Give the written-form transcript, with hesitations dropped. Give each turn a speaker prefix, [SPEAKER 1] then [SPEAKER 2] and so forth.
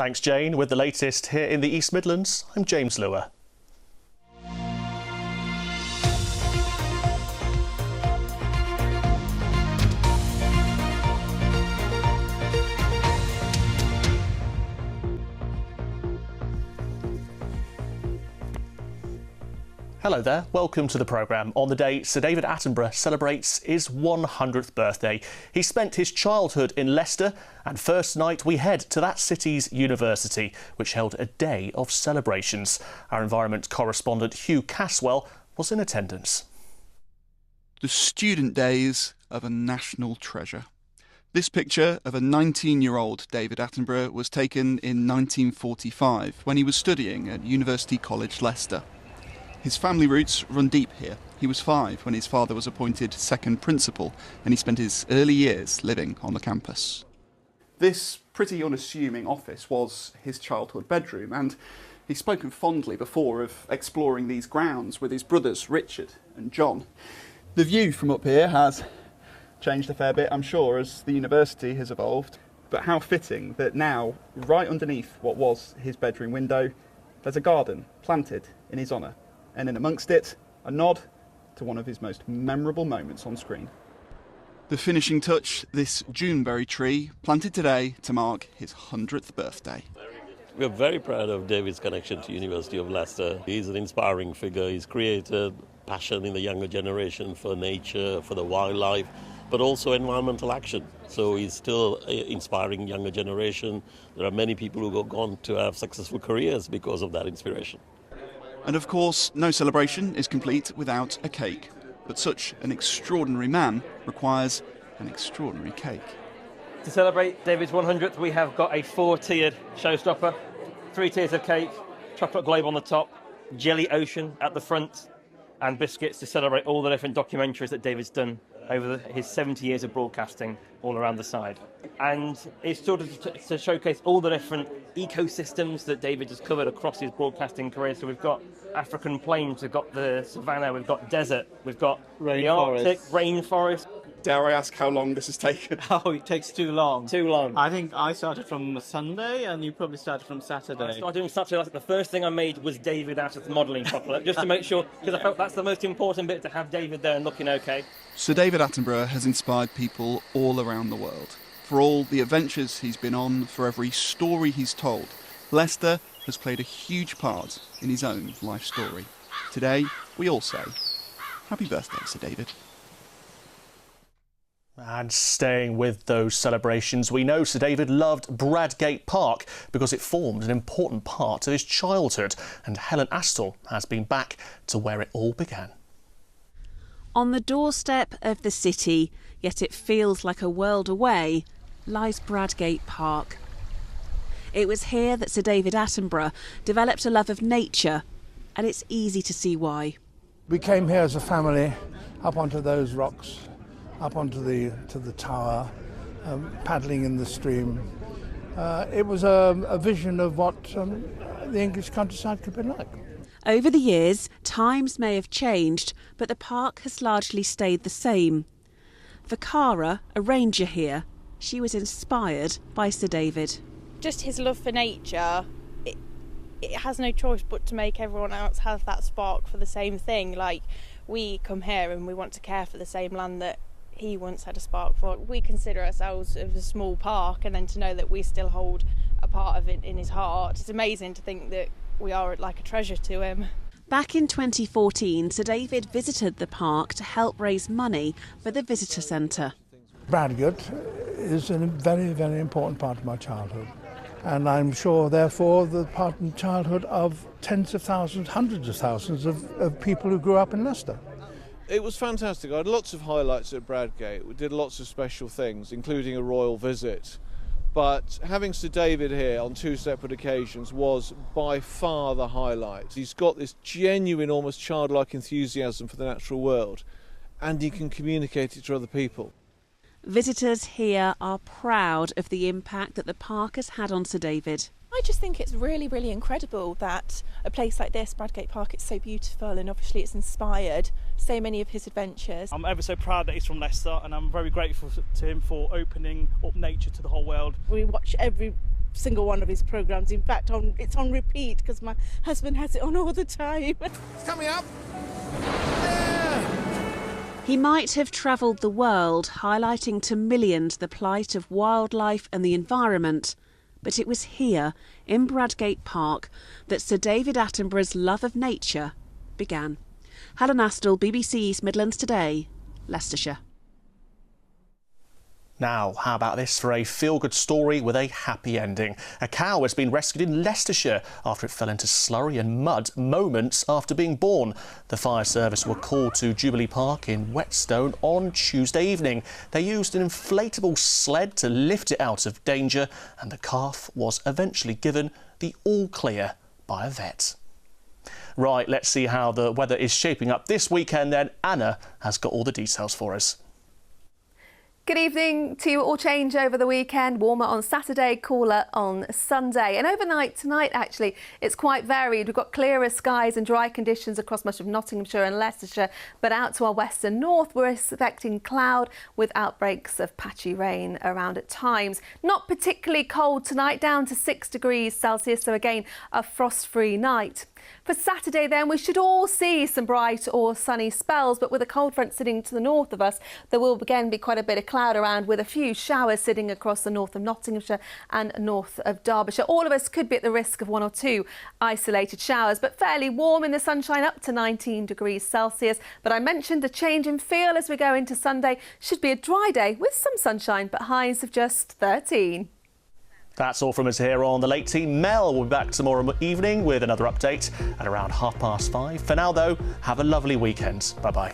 [SPEAKER 1] Thanks, Jane. With the latest here in the East Midlands, I'm James Lewis. Hello there, welcome to the programme. On the day Sir David Attenborough celebrates his 100th birthday. He spent his childhood in Leicester, and first night we head to that city's university, which held a day of celebrations. Our environment correspondent Hugh Caswell was in attendance.
[SPEAKER 2] The student days of a national treasure. This picture of a 19-year-old David Attenborough was taken in 1945 when he was studying at University College Leicester. His family roots run deep here. He was 5 when his father was appointed second principal, and he spent his early years living on the campus. This pretty unassuming office was his childhood bedroom, and he's spoken fondly before of exploring these grounds with his brothers Richard and John. The view from up here has changed a fair bit, I'm sure, as the university has evolved, but how fitting that now, right underneath what was his bedroom window, there's a garden planted in his honour. And in amongst it, a nod to one of his most memorable moments on screen. The finishing touch, this Juneberry tree, planted today to mark his 100th birthday.
[SPEAKER 3] We're very proud of David's connection to University of Leicester. He's an inspiring figure. He's created passion in the younger generation for nature, for the wildlife, but also environmental action. So he's still inspiring younger generation. There are many people who have gone to have successful careers because of that inspiration.
[SPEAKER 2] And of course, no celebration is complete without a cake. But such an extraordinary man requires an extraordinary cake.
[SPEAKER 4] To celebrate David's 100th, we have got a 4-tiered showstopper. 3 tiers of cake, chocolate globe on the top, jelly ocean at the front, and biscuits to celebrate all the different documentaries that David's done over his 70 years of broadcasting all around the side. And it's sort of to showcase all the different ecosystems that David has covered across his broadcasting career. So we've got African plains, we've got the savannah, we've got desert, we've got the Arctic, rainforest.
[SPEAKER 2] Dare I ask how long this has taken?
[SPEAKER 5] Oh, it takes too long.
[SPEAKER 4] Too long.
[SPEAKER 5] I think I started from Sunday and you probably started from Saturday.
[SPEAKER 4] I started doing Saturday. I think the first thing I made was David out of the modelling chocolate, just to make sure, because I felt that's the most important bit, to have David there and looking okay.
[SPEAKER 2] Sir David Attenborough has inspired people all around the world. For all the adventures he's been on, for every story he's told, Leicester has played a huge part in his own life story. Today, we all say, happy birthday, Sir David.
[SPEAKER 1] And staying with those celebrations, we know Sir David loved Bradgate Park because it formed an important part of his childhood, and Helen Astle has been back to where it all began.
[SPEAKER 6] On the doorstep of the city, yet it feels like a world away, lies Bradgate Park. It was here that Sir David Attenborough developed a love of nature, and it's easy to see why.
[SPEAKER 7] We came here as a family up onto those rocks, up onto the tower, paddling in the stream. It was a vision of what the English countryside could be like.
[SPEAKER 6] Over the years, times may have changed, but the park has largely stayed the same. For Cara, a ranger here, she was inspired by Sir David.
[SPEAKER 8] Just his love for nature, it has no choice but to make everyone else have that spark for the same thing. Like, we come here and we want to care for the same land that he once had a spark for. We consider ourselves as a small park, and then to know that we still hold a part of it in his heart, it's amazing to think that we are like a treasure to him.
[SPEAKER 6] Back in 2014, Sir David visited the park to help raise money for the visitor centre.
[SPEAKER 7] Bradgate is a very, very important part of my childhood, and I'm sure, therefore, the part of childhood of tens of thousands, hundreds of thousands of people who grew up in Leicester.
[SPEAKER 9] It was fantastic. I had lots of highlights at Bradgate. We did lots of special things, including a royal visit. But having Sir David here on 2 separate occasions was by far the highlight. He's got this genuine, almost childlike enthusiasm for the natural world, and he can communicate it to other people.
[SPEAKER 6] Visitors here are proud of the impact that the park has had on Sir David.
[SPEAKER 10] I just think it's really, really incredible that a place like this, Bradgate Park, it's so beautiful, and obviously it's inspired so many of his adventures.
[SPEAKER 11] I'm ever so proud that he's from Leicester, and I'm very grateful to him for opening up nature to the whole world.
[SPEAKER 8] We watch every
[SPEAKER 11] single one of his programmes. In fact, it's on repeat because my husband has it on all the time.
[SPEAKER 12] It's coming up.
[SPEAKER 6] He might have travelled the world, highlighting to millions the plight of wildlife and the environment, but it was here, in Bradgate Park, that Sir David Attenborough's love of nature began. Helen Astle, BBC East Midlands Today, Leicestershire.
[SPEAKER 1] Now, how about this for a feel-good story with a happy ending? A cow has been rescued in Leicestershire after it fell into slurry and mud moments after being born. The fire service were called to Jubilee Park in Whetstone on Tuesday evening. They used an inflatable sled to lift it out of danger, and the calf was eventually given the all-clear by a vet. Right, let's see how the weather is shaping up this weekend then. Anna has got all the details for us.
[SPEAKER 13] Good evening to you. All change over the weekend. Warmer on Saturday, cooler on Sunday. And overnight tonight, actually, it's quite varied. We've got clearer skies and dry conditions across much of Nottinghamshire and Leicestershire. But out to our west and north, we're expecting cloud with outbreaks of patchy rain around at times. Not particularly cold tonight, down to 6 degrees Celsius. So again, a frost-free night. For Saturday then, we should all see some bright or sunny spells, but with a cold front sitting to the north of us, there will again be quite a bit of cloud around with a few showers sitting across the north of Nottinghamshire and north of Derbyshire. All of us could be at the risk of 1 or 2 isolated showers, but fairly warm in the sunshine, up to 19 degrees Celsius. But I mentioned the change in feel as we go into Sunday. Should be a dry day with some sunshine, but highs of just 13.
[SPEAKER 1] That's all from us here on The Late Team. Mel will be back tomorrow evening with another update at around 5:30. For now, though, have a lovely weekend. Bye-bye.